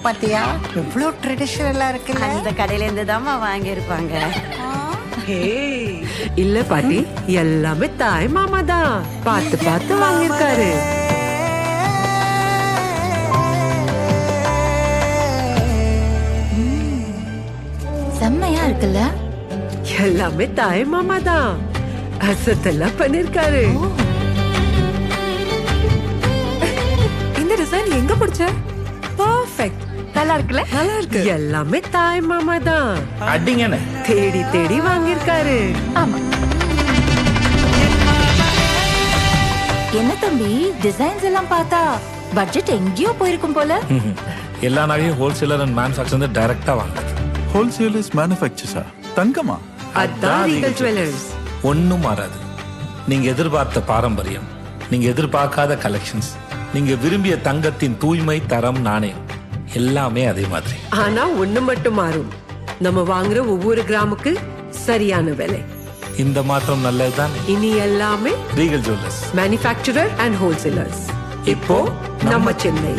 பாத்தியா எவ்வளவு ட்ரெடிஷனலா இருக்குல்ல. அந்த கடையில இருந்து தான் வாங்கி இருப்பாங்க. இல்ல பாட்டி, எல்லாமே தாய் மாமா தான் பார்த்து பார்த்து வாங்கியிருக்காரு. செம்மையா இருக்குல்ல. எல்லாமே தாய் மாமா தான் அசத்தெல்லாம் பண்ணிருக்காரு. இந்த டிசைன் எங்க பிடிச்ச? பர்ஃபெக்ட், நல்லா இருக்குல்ல. நல்லா இருக்கு. எல்லாமே தாய் மாமா தான் அடிங்கண்ணே. தேடி தேடி வாங்கியிருக்காரு. ஆமா. என்ன தம்பி, டிசைன்ஸ் எல்லாம் பார்த்தா பட்ஜெட் எங்கேயோ போயிருக்கும் போல. எல்லா நகையும் ஹோல்சேலர் அண்ட் மேனுஃபேக்சர் டைரக்டா வாங்க. ஹோல்சேலர்ஸ் மேனுஃபேக்சர்ஸா? தங்கமா? அதான் ரீகல் ஜுவல்லர்ஸ். ஒன்னும் மாறாது. நீங்க எதிர்பார்த்த பாரம்பரியம், நீங்க எதிர்பார்க்காத கலெக்ஷன்ஸ், நீங்க விரும்பிய தங்கத்தின் தூய்மை, தரம், நாணயம் எல்லாமே அதே மாதிரி. ஆனா ஒண்ணு மட்டும் மாறும், நம்ம வாங்குற ஒவ்வொரு கிராமுக்கு சரியான விலை. இந்த மாற்றம் நல்லதுதான். இனி எல்லாமே regal jewellers manufacturer and wholesalers. இப்போ நம்ம சென்னை.